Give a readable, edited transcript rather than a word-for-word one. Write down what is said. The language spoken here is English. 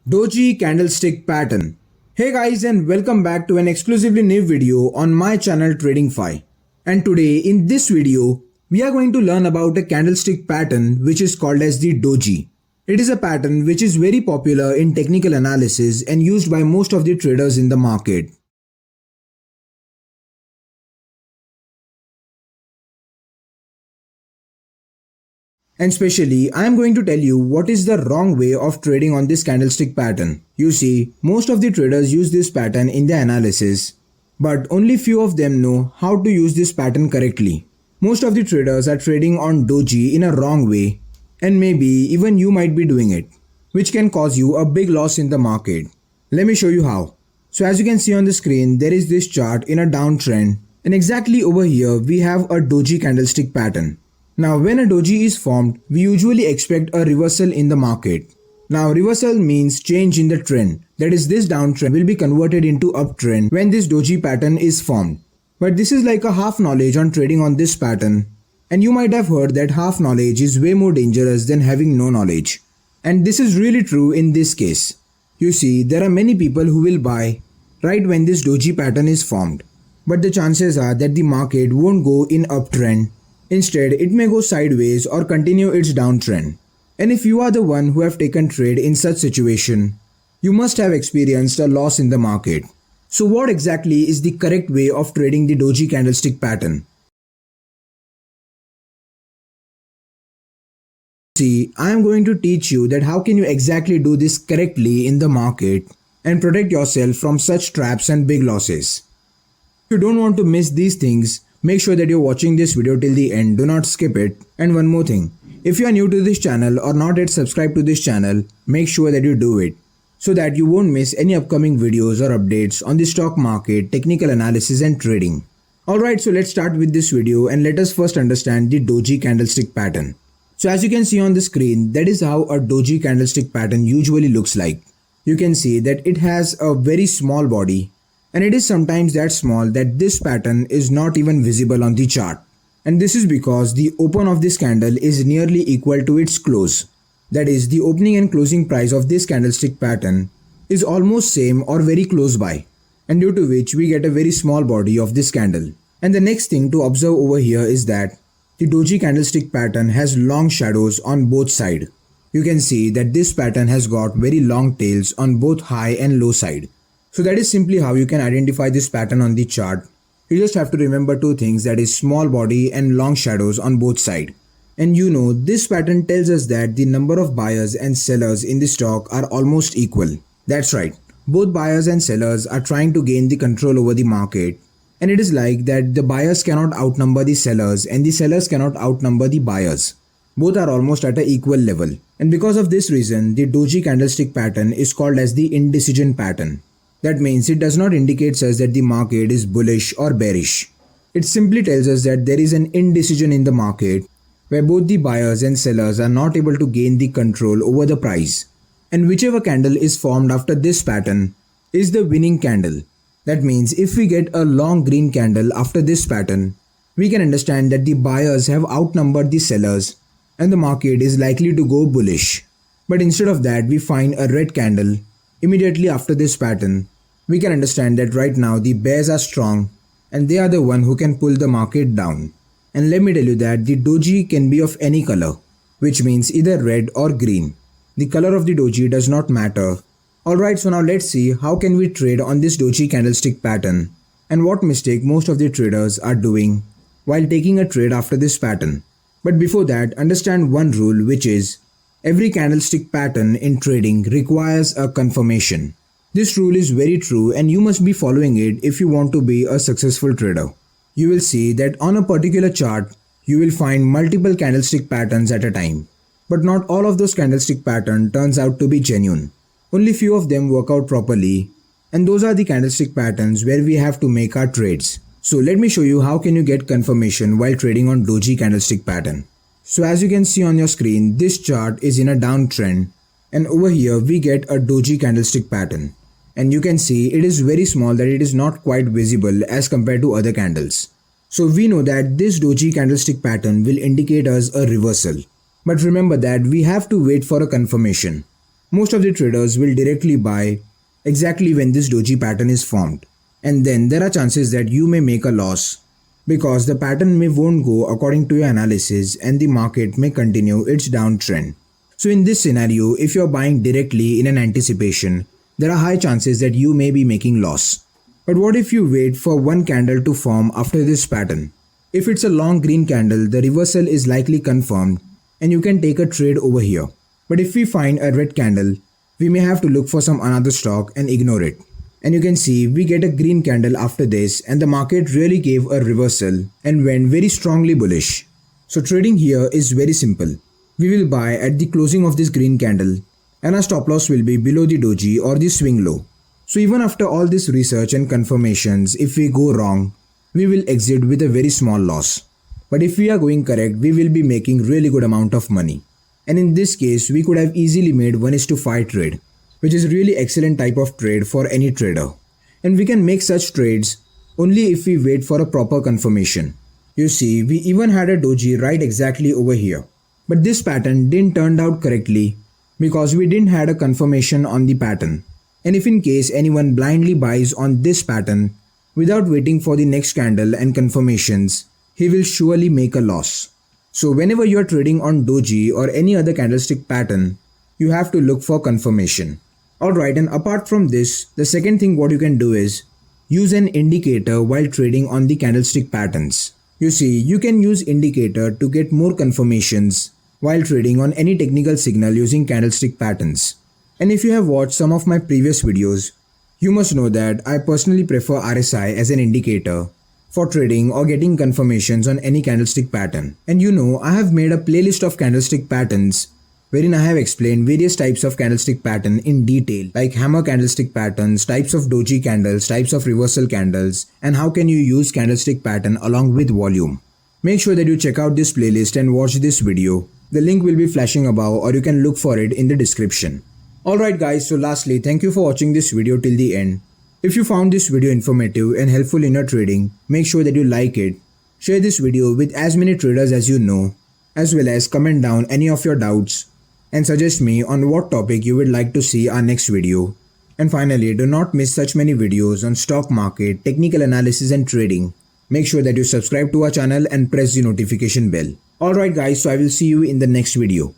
Doji Candlestick pattern. Hey guys, and welcome back to an exclusively new video on my channel Tradingfyive. And today in this video, we are going to learn about a candlestick pattern which is called as the Doji. It is a pattern which is very popular in technical analysis and used by most of the traders in the market. And especially, I am going to tell you what is the wrong way of trading on this candlestick pattern. You see, most of the traders use this pattern in their analysis, but only few of them know how to use this pattern correctly. Most of the traders are trading on Doji in a wrong way, and maybe even you might be doing it, which can cause you a big loss in the market. Let me show you how. So as you can see on the screen, there is this chart in a downtrend, and exactly over here we have a Doji candlestick pattern. Now when a doji is formed, we usually expect a reversal in the market. Now reversal means change in the trend, that is this downtrend will be converted into uptrend when this doji pattern is formed. But this is like a half knowledge on trading on this pattern, and you might have heard that half knowledge is way more dangerous than having no knowledge. And this is really true in this case. You see, there are many people who will buy right when this doji pattern is formed, but the chances are that the market won't go in uptrend. Instead, it may go sideways or continue its downtrend. And if you are the one who have taken trade in such situation, you must have experienced a loss in the market. So what exactly is the correct way of trading the doji candlestick pattern? See, I am going to teach you that how can you exactly do this correctly in the market and protect yourself from such traps and big losses. If you don't want to miss these things, make sure that you're watching this video till the end, do not skip it. And one more thing, if you are new to this channel or not yet subscribed to this channel, make sure that you do it, so that you won't miss any upcoming videos or updates on the stock market, technical analysis and trading. Alright, so let's start with this video and let us first understand the doji candlestick pattern. So as you can see on the screen, that is how a doji candlestick pattern usually looks like. You can see that it has a very small body, and it is sometimes that small that this pattern is not even visible on the chart. And this is because the open of this candle is nearly equal to its close. That is, the opening and closing price of this candlestick pattern is almost same or very close by, and due to which we get a very small body of this candle. And the next thing to observe over here is that the doji candlestick pattern has long shadows on both sides. You can see that this pattern has got very long tails on both high and low side. So that is simply how you can identify this pattern on the chart. You just have to remember two things, that is small body and long shadows on both sides. And you know, this pattern tells us that the number of buyers and sellers in the stock are almost equal. That's right, both buyers and sellers are trying to gain the control over the market. And it is like that the buyers cannot outnumber the sellers and the sellers cannot outnumber the buyers. Both are almost at an equal level. And because of this reason, the doji candlestick pattern is called as the indecision pattern. That means it does not indicate us that the market is bullish or bearish. It simply tells us that there is an indecision in the market where both the buyers and sellers are not able to gain the control over the price. And whichever candle is formed after this pattern is the winning candle. That means if we get a long green candle after this pattern, we can understand that the buyers have outnumbered the sellers and the market is likely to go bullish. But instead of that, we find a red candle immediately after this pattern. We can understand that right now the bears are strong and they are the one who can pull the market down. And let me tell you that the doji can be of any color, which means either red or green. The color of the doji does not matter. Alright, so now let's see how can we trade on this doji candlestick pattern and what mistake most of the traders are doing while taking a trade after this pattern. But before that, understand one rule, which is every candlestick pattern in trading requires a confirmation. This rule is very true and you must be following it if you want to be a successful trader. You will see that on a particular chart, you will find multiple candlestick patterns at a time. But not all of those candlestick patterns turns out to be genuine. Only few of them work out properly, and those are the candlestick patterns where we have to make our trades. So let me show you how can you get confirmation while trading on doji candlestick pattern. So as you can see on your screen, this chart is in a downtrend, and over here we get a doji candlestick pattern. And you can see it is very small, that it is not quite visible as compared to other candles. So we know that this doji candlestick pattern will indicate us a reversal. But remember that we have to wait for a confirmation. Most of the traders will directly buy exactly when this doji pattern is formed, and then there are chances that you may make a loss because the pattern may won't go according to your analysis and the market may continue its downtrend. So in this scenario, if you are buying directly in an anticipation, there are high chances that you may be making loss. But what if you wait for one candle to form after this pattern? If it's a long green candle, the reversal is likely confirmed and you can take a trade over here. But if we find a red candle, we may have to look for some another stock and ignore it. And you can see we get a green candle after this and the market really gave a reversal and went very strongly bullish. So trading here is very simple. We will buy at the closing of this green candle and our stop loss will be below the doji or the swing low. So even after all this research and confirmations, if we go wrong, we will exit with a very small loss. But if we are going correct, we will be making really good amount of money. And in this case, we could have easily made 1:5 trade, which is really excellent type of trade for any trader. And we can make such trades only if we wait for a proper confirmation. You see, we even had a doji right exactly over here. But this pattern didn't turn out correctly because we didn't had a confirmation on the pattern. And if in case anyone blindly buys on this pattern without waiting for the next candle and confirmations, he will surely make a loss. So whenever you are trading on doji or any other candlestick pattern, you have to look for confirmation. Alright, and apart from this, the second thing what you can do is use an indicator while trading on the candlestick patterns. You see, you can use indicator to get more confirmations while trading on any technical signal using candlestick patterns. And if you have watched some of my previous videos, you must know that I personally prefer RSI as an indicator for trading or getting confirmations on any candlestick pattern. And you know, I have made a playlist of candlestick patterns wherein I have explained various types of candlestick pattern in detail, like hammer candlestick patterns, types of doji candles, types of reversal candles, and how can you use candlestick pattern along with volume. Make sure that you check out this playlist and watch this video. The link will be flashing above or you can look for it in the description. Alright guys, so lastly, thank you for watching this video till the end. If you found this video informative and helpful in your trading, make sure that you like it, share this video with as many traders as you know, as well as comment down any of your doubts and suggest me on what topic you would like to see our next video. And finally, do not miss such many videos on stock market, technical analysis and trading. Make sure that you subscribe to our channel and press the notification bell. Alright guys, so I will see you in the next video.